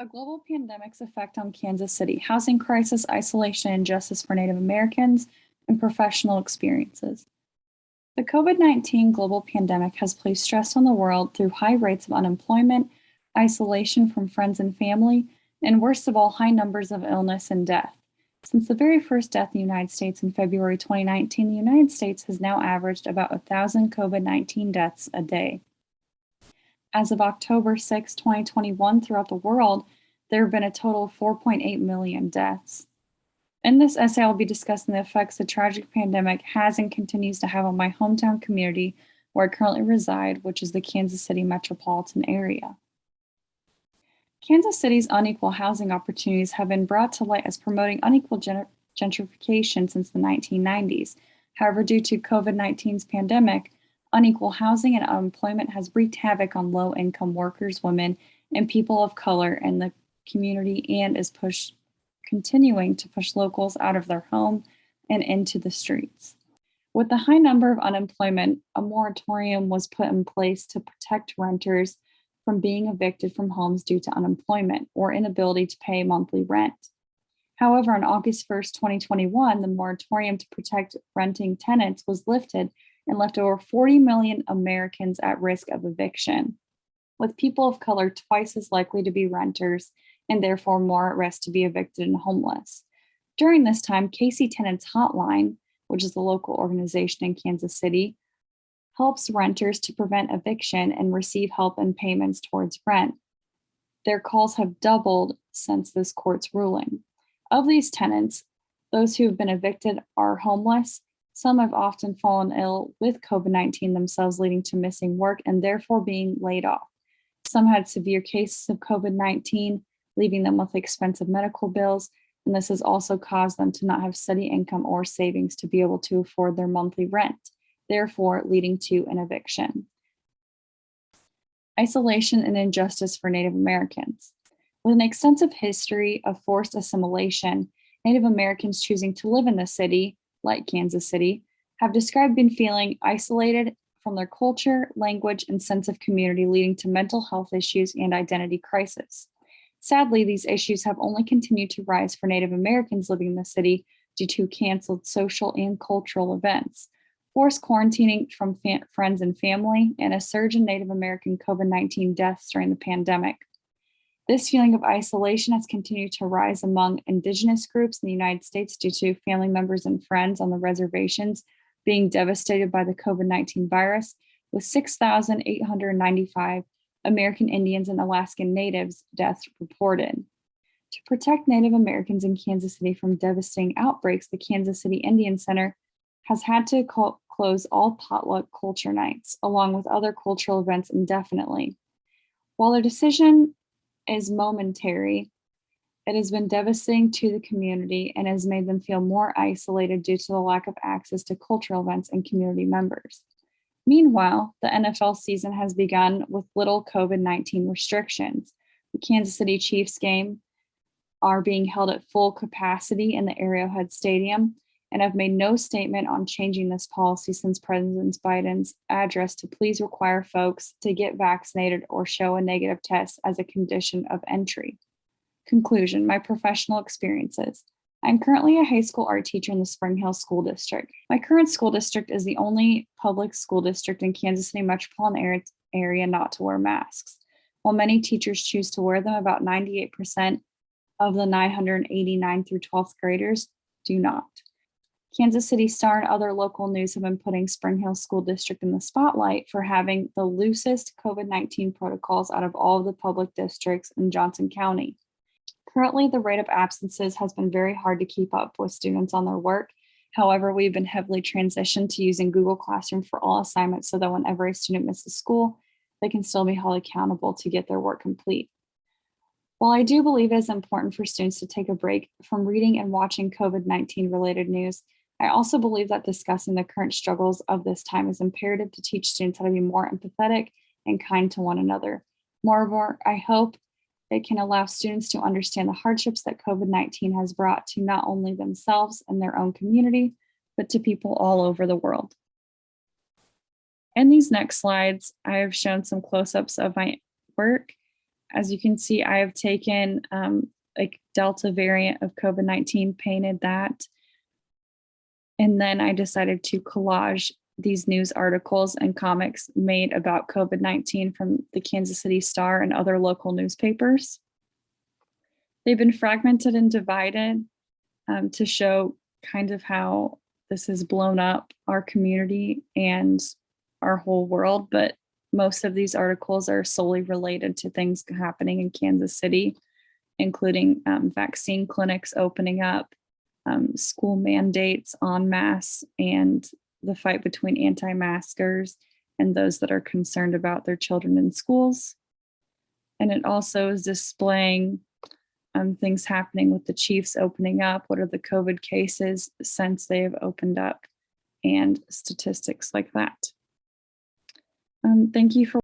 A global pandemic's effect on Kansas City, housing crisis, isolation, and justice for Native Americans, and professional experiences. The COVID-19 global pandemic has placed stress on the world through high rates of unemployment, isolation from friends and family, and worst of all, high numbers of illness and death. Since the very first death in the United States in February 2019, the United States has now averaged about 1,000 COVID-19 deaths a day. As of October 6, 2021, throughout the world, there have been a total of 4.8 million deaths. In this essay, I'll be discussing the effects the tragic pandemic has and continues to have on my hometown community where I currently reside, which is the Kansas City Metropolitan Area. Kansas City's unequal housing opportunities have been brought to light as promoting unequal gentrification since the 1990s. However, due to COVID-19's pandemic, unequal housing and unemployment has wreaked havoc on low-income workers, women, and people of color in the community and is continuing to push locals out of their home and into the streets. With the high number of unemployment, a moratorium was put in place to protect renters from being evicted from homes due to unemployment or inability to pay monthly rent. However, on August 1st, 2021, the moratorium to protect renting tenants was lifted and left over 40 million Americans at risk of eviction, with people of color twice as likely to be renters and therefore more at risk to be evicted and homeless. During this time, Casey Tenants Hotline, which is the local organization in Kansas City, helps renters to prevent eviction and receive help and payments towards rent. Their calls have doubled since this court's ruling. Of these tenants, those who have been evicted are homeless. Some have often fallen ill with COVID-19 themselves, leading to missing work and therefore being laid off. Some had severe cases of COVID-19, leaving them with expensive medical bills, and this has also caused them to not have steady income or savings to be able to afford their monthly rent, therefore leading to an eviction. Isolation and injustice for Native Americans. With an extensive history of forced assimilation, Native Americans choosing to live in the city, like Kansas City, have described being feeling isolated from their culture, language, and sense of community, leading to mental health issues and identity crisis. Sadly, these issues have only continued to rise for Native Americans living in the city due to canceled social and cultural events, forced quarantining from friends and family, and a surge in Native American COVID-19 deaths during the pandemic. This feeling of isolation has continued to rise among Indigenous groups in the United States due to family members and friends on the reservations being devastated by the COVID-19 virus, with 6,895 American Indians and Alaskan Natives deaths reported. To protect Native Americans in Kansas City from devastating outbreaks, the Kansas City Indian Center has had to close all potluck culture nights, along with other cultural events indefinitely. While the decision is momentary, it has been devastating to the community and has made them feel more isolated due to the lack of access to cultural events and community members. Meanwhile, the NFL season has begun with little COVID-19 restrictions. The Kansas City Chiefs game are being held at full capacity in the Arrowhead Stadium and have made no statement on changing this policy since President Biden's address to please require folks to get vaccinated or show a negative test as a condition of entry. Conclusion, my professional experiences. I'm currently a high school art teacher in the Spring Hill School District. My current school district is the only public school district in Kansas City Metropolitan Area not to wear masks. While many teachers choose to wear them, about 98% of the 989 through 12th graders do not. Kansas City Star and other local news have been putting Spring Hill School District in the spotlight for having the loosest COVID-19 protocols out of all of the public districts in Johnson County. Currently, the rate of absences has been very hard to keep up with students on their work. However, we've been heavily transitioned to using Google Classroom for all assignments so that whenever a student misses school, they can still be held accountable to get their work complete. While I do believe it is important for students to take a break from reading and watching COVID-19 related news, I also believe that discussing the current struggles of this time is imperative to teach students how to be more empathetic and kind to one another. Moreover, I hope it can allow students to understand the hardships that COVID-19 has brought to not only themselves and their own community, but to people all over the world. In these next slides, I have shown some close-ups of my work. as you can see, I have taken a Delta variant of COVID-19, painted that, and then I decided to collage these news articles and comics made about COVID-19 from the Kansas City Star and other local newspapers. They've been fragmented and divided to show kind of how this has blown up our community and our whole world, but most of these articles are solely related to things happening in Kansas City, including vaccine clinics opening up, school mandates en masse, and the fight between anti-maskers and those that are concerned about their children in schools. And it also is displaying things happening with the chiefs opening up. What are the COVID cases since they have opened up, and statistics like that. Thank you for